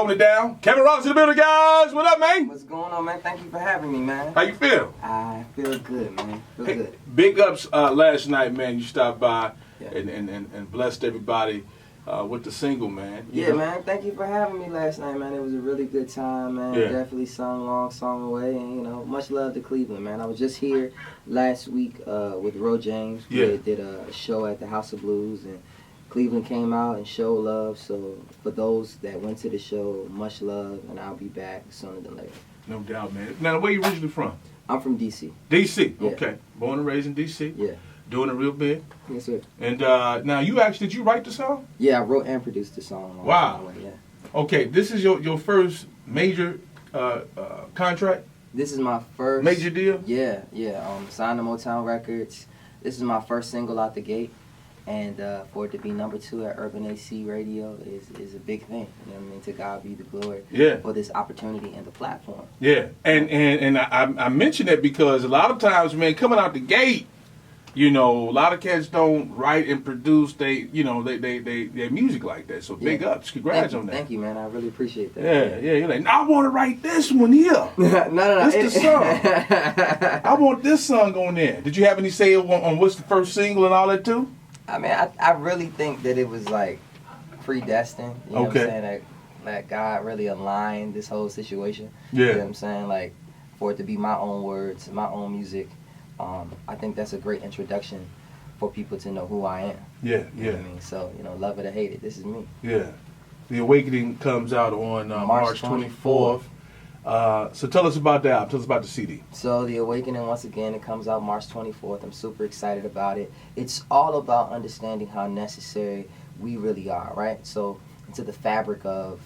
holding it down. Kevin Ross in the building, guys. What up, man? What's going on, man? Thank you for having me, man. How you feel? I feel good, man. Feel good. Big ups last night, man. You stopped by Yeah. and blessed everybody with the single, man. Yeah, man. Thank you for having me last night, man. It was a really good time, man. Yeah. Definitely sung Long Song Away, and, you know, much love to Cleveland, man. I was just here last week with Ro James. Yeah. We did a show at the House of Blues, and Cleveland came out and showed love. So for those that went to the show, much love, and I'll be back sooner than later. No doubt, man. Now, where you originally from? I'm from D.C. D.C. Yeah. Okay. Born and raised in D.C. Yeah. Doing it real big. Yes, sir. And now, did you write the song? Yeah, I wrote and produced the song. Wow. Song Away, yeah. Okay, this is your first major contract? This is my first Major deal? Yeah. Signed to Motown Records. This is my first single out the gate, and for it to be #2 at Urban AC Radio is a big thing. You know what I mean? To God be the glory. Yeah. For this opportunity and the platform. Yeah, and I mention that because a lot of times, man, coming out the gate, you know, a lot of cats don't write and produce their music like that. So big ups, congrats on that. Thank you, man. I really appreciate that. Yeah. You're like, I want to write this one here. no. This the song. I want this song going there. Did you have any say on what's the first single and all that too? I mean, I really think that it was like predestined. You know what I'm saying? That God really aligned this whole situation. Yeah. You know what I'm saying? Like, for it to be my own words, my own music. I think that's a great introduction for people to know who I am. Yeah. You know what I mean? So, you know, love it or hate it, this is me. Yeah. The Awakening comes out on March 24th. So tell us about that. Tell us about the CD. So The Awakening, once again, it comes out March 24th. I'm super excited about it. It's all about understanding how necessary we really are, right? So into the fabric of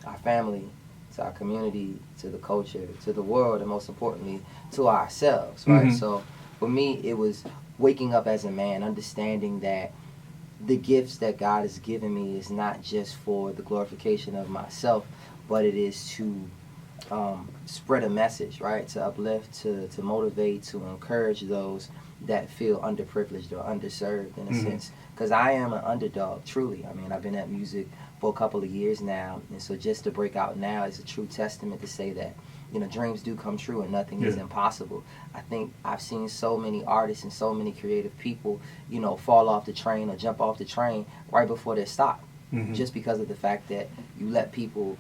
our family, to our community, to the culture, to the world, and most importantly, to ourselves, right? Mm-hmm. So for me, it was waking up as a man, understanding that the gifts that God has given me is not just for the glorification of myself, but it is to spread a message, right? To uplift, to motivate, to encourage those that feel underprivileged or underserved in a sense. Because I am an underdog, truly. I mean, I've been at music for a couple of years now, and so just to break out now is a true testament to say that, you know, dreams do come true and nothing is impossible. I think I've seen so many artists and so many creative people, you know, fall off the train or jump off the train right before they're stopped, just because of the fact that you let people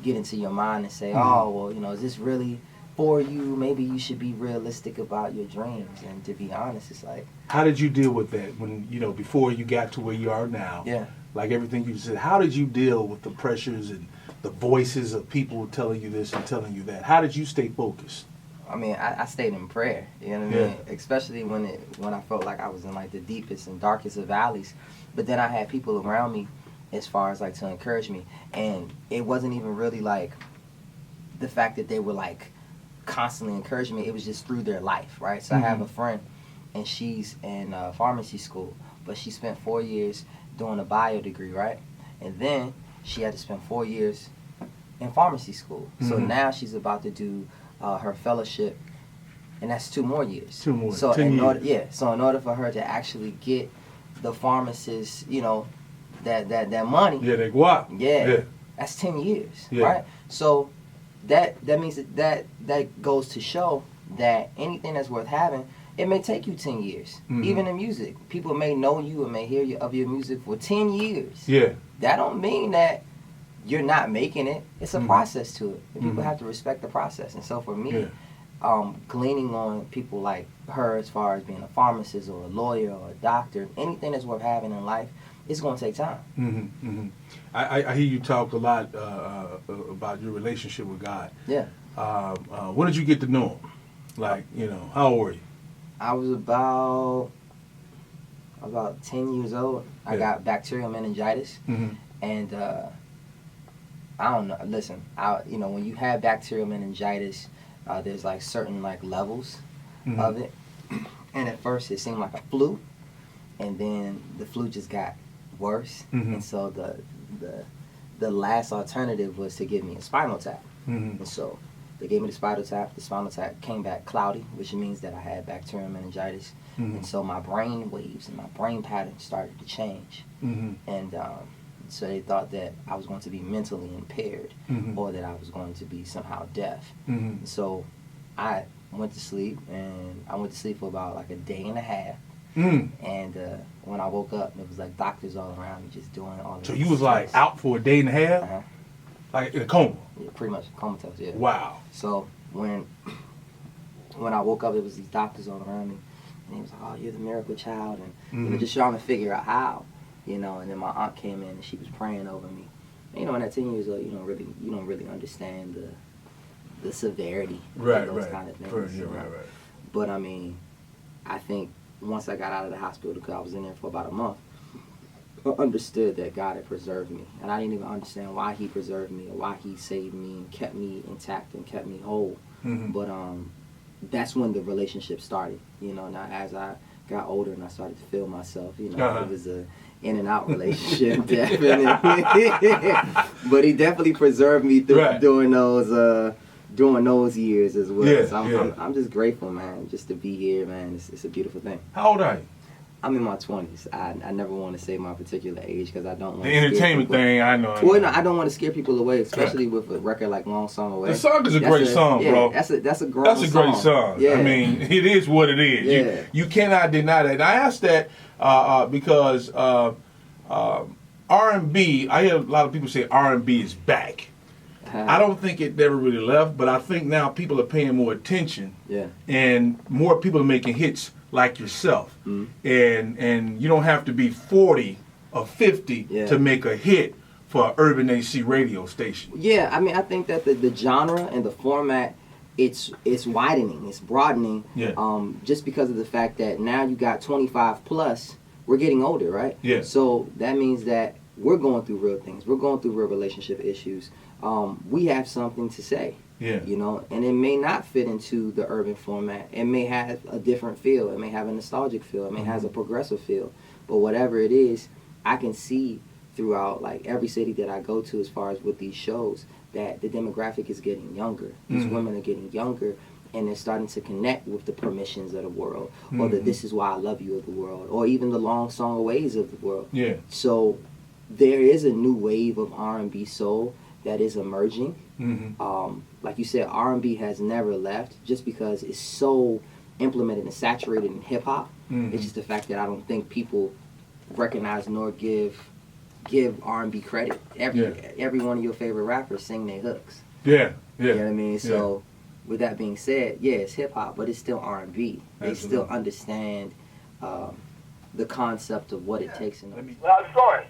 get into your mind and say, oh, well, you know, is this really for you? Maybe you should be realistic about your dreams. And to be honest, it's like... How did you deal with that when, you know, before you got to where you are now? Yeah. Like everything you said, how did you deal with the pressures and the voices of people telling you this and telling you that? How did you stay focused? I mean, I stayed in prayer, you know what I mean? Especially when I felt like I was in like the deepest and darkest of valleys. But then I had people around me as far as like to encourage me. And it wasn't even really like the fact that they were like constantly encouraging me. It was just through their life, right? So I have a friend, and she's in pharmacy school, but she spent 4 years doing a bio degree, right? And then she had to spend 4 years in pharmacy school. So now she's about to do her fellowship, and that's 2 more years. 2 more. So 10 years. So in order for her to actually get the pharmacist, you know, that money. Yeah, they go out. Yeah. That's 10 years, right? So that means that goes to show that anything that's worth having, it may take you 10 years. Even in music, people may know you and may hear of your music for 10 years. Yeah. That don't mean that you're not making it. It's a process to it, and people have to respect the process. And so for me, gleaning on people like her as far as being a pharmacist or a lawyer or a doctor, anything that's worth having in life, it's going to take time. I hear you talk a lot about your relationship with God. Yeah. When did you get to know him? Like, you know, how old were you? I was about 10 years old. I got bacterial meningitis, and I don't know. Listen, you know, when you have bacterial meningitis, there's like certain like levels of it, and at first it seemed like a flu, and then the flu just got worse, and so the last alternative was to give me a spinal tap, and so they gave me the spinal tap. The spinal tap came back cloudy, which means that I had bacterial meningitis, and so my brain waves and my brain patterns started to change, and so they thought that I was going to be mentally impaired, or that I was going to be somehow deaf. So I went to sleep, and I went to sleep for about like a day and a half. And when I woke up, it was like doctors all around me just doing all this. So you was like out for a day and a half? Like in a coma? Yeah, pretty much comatose, yeah. Wow. So when I woke up, it was these doctors all around me, and he was like, "Oh, you're the miracle child," and you know, just trying to figure out how, you know. And then my aunt came in, and she was praying over me. And, you know, and at 10 years old, you don't really understand the severity of those kind of things. Right. But I mean, I think once I got out of the hospital, because I was in there for about a month, I understood that God had preserved me, and I didn't even understand why He preserved me or why He saved me and kept me intact and kept me whole. But that's when the relationship started. You know, now as I got older and I started to feel myself, you know, it was a in and out relationship, definitely. But He definitely preserved me through during those years as well. So I'm just grateful, man, just to be here, man. It's a beautiful thing. How old are you? I'm in my 20s. I never want to say my particular age because I don't want the entertainment thing. I know. Well, no, I don't want to scare people away, especially with a record like Long Song Away. The song is a great song, bro. That's a grown That's a great song. Yeah. I mean, it is what it is. Yeah. You cannot deny that. And I asked that because R&B. I hear a lot of people say R&B is back. I don't think it never really left, but I think now people are paying more attention. Yeah. And more people are making hits like yourself. And you don't have to be 40 or 50 to make a hit for an urban AC radio station. Yeah, I mean, I think that the genre and the format, it's widening, it's broadening. Just because of the fact that now you got 25 plus, we're getting older, right? Yeah. So that means that we're going through real things. We're going through real relationship issues. We have something to say. Yeah. You know, and it may not fit into the urban format. It may have a different feel. It may have a nostalgic feel. It may have a progressive feel. But whatever it is, I can see throughout like every city that I go to as far as with these shows that the demographic is getting younger. These women are getting younger, and they're starting to connect with the permissions of the world, or the This Is Why I Love You of the world, or even the Long Song Aways of the world. Yeah. So there is a new wave of R&B soul that is emerging. Like you said, R&B has never left just because it's so implemented and saturated in hip-hop. It's just the fact that I don't think people recognize nor give R&B credit. Every one of your favorite rappers sing their hooks. Yeah. You know what I mean? So with that being said, yeah, it's hip-hop, but it's still R&B. They still understand the concept of what it takes. How's it going?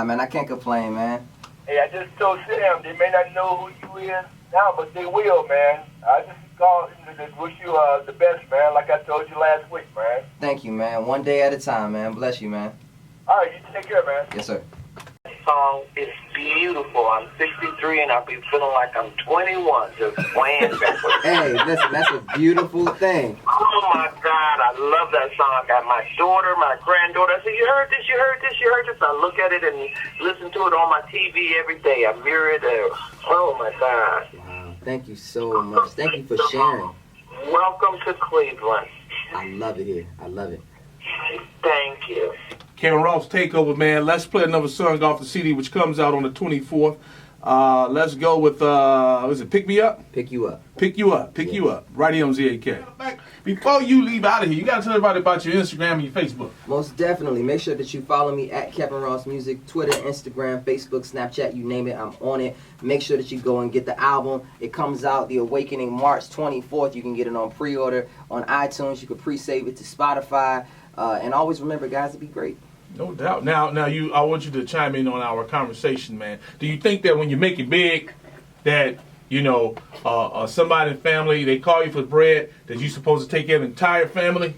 Man, I can't complain, man. Hey, I just told Sam they may not know who you is now, but they will, man. I just called to wish you the best, man, like I told you last week, man. Thank you, man. One day at a time, man. Bless you, man. All right, you take care, man. Yes, sir. This song is beautiful. I'm 63 and I'll be feeling like I'm 21 just playing that. Hey, listen, that's a beautiful thing. Oh my God, I love that song. I got my daughter, my granddaughter. I said, you heard this, you heard this, you heard this. I look at it and listen to it on my TV every day. I mirror it. Oh my God. Wow, thank you so much. Thank you for sharing. Welcome to Cleveland. I love it here. I love it. Thank you. Karen Ross Takeover, man. Let's play another song off the CD, which comes out on the 24th. Let's go with, was it Pick Me Up? Pick You Up. Pick You Up. Pick You Up. Right here on ZAK. Before you leave out of here, you got to tell everybody about your Instagram and your Facebook. Most definitely. Make sure that you follow me at Kevin Ross Music, Twitter, Instagram, Facebook, Snapchat, you name it, I'm on it. Make sure that you go and get the album. It comes out, The Awakening, March 24th. You can get it on pre-order on iTunes. You can pre-save it to Spotify. And always remember, guys, to be great. No doubt. Now, I want you to chime in on our conversation, man. Do you think that when you make it big, that somebody in the family, they call you for bread, that you're supposed to take care of the entire family?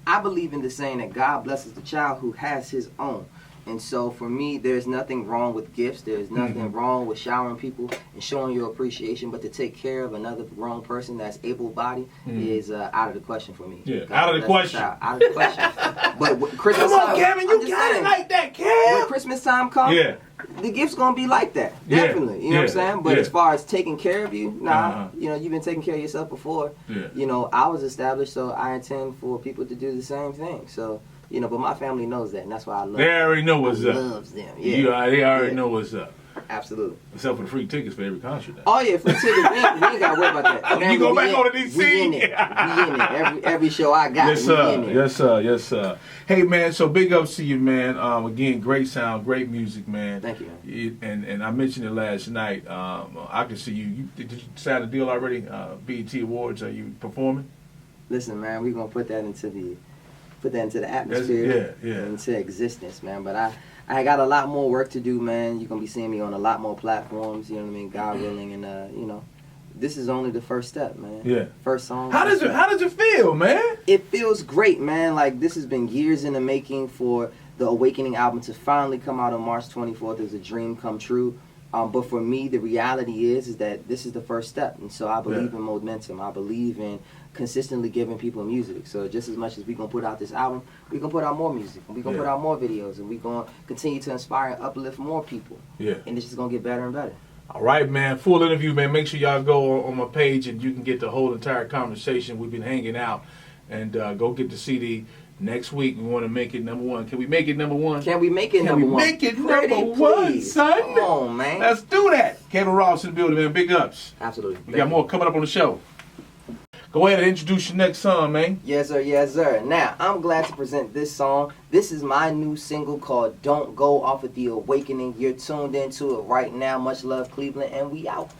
I believe in the saying that God blesses the child who has his own. And so for me, there's nothing wrong with gifts. There's nothing wrong with showering people and showing your appreciation. But to take care of another grown person that's able-bodied is out of the question for me. Yeah, out of the question. Out of the question. But when Christmas Come on, time, Kevin, you got it like that, when Kev. Christmas time comes, the gift's going to be like that. Definitely. You know what I'm saying? But as far as taking care of you, you've been taking care of yourself before. Yeah. You know, I was established, so I intend for people to do the same thing. So, You know, but my family knows that, and that's why I love They already know what's up. loves them. Yeah. They already Yeah. know what's up. Absolutely. Except for the free tickets for every concert. Now. Oh yeah, for tickets, we ain't got to worry about that. You go we back in- on to DC? We in it. Every show I got. Yes, we sir. in it. Yes, sir. Yes, sir. Hey, man. So big ups to you, man. Again, great sound, great music, man. Thank you, man. And I mentioned it last night. I can see you. Did you sign a deal already? BET Awards. Are you performing? Listen, man, we're gonna put that into the atmosphere, Yeah. into existence, man. But I got a lot more work to do, man. You're gonna be seeing me on a lot more platforms. You know what I mean? God willing, and you know, this is only the first step, man. Yeah. First song. How does it feel, man? It feels great, man. Like, this has been years in the making for the Awakening album to finally come out on March 24th. It was a dream come true. But for me, the reality is that this is the first step. And so I believe in momentum. I believe in consistently giving people music. So just as much as we're going to put out this album, we're going to put out more music. And we're going to put out more videos. And we're going to continue to inspire and uplift more people. Yeah. And it's just going to get better and better. All right, man. Full interview, man. Make sure y'all go on my page and you can get the whole entire conversation. We've been hanging out. And go get the CD. Next week, we want to make it number one. Can we make it number one? Can we make it number one? Make it Pretty number one, please. son. Come on, man. Let's do that. Kevin Ross in the building, man. Big ups. Absolutely. We got more coming up on the show. Go ahead and introduce your next song, man. Yes, sir. Yes, sir. Now, I'm glad to present this song. This is my new single called Don't Go off of The Awakening. You're tuned into it right now. Much love, Cleveland, and we out.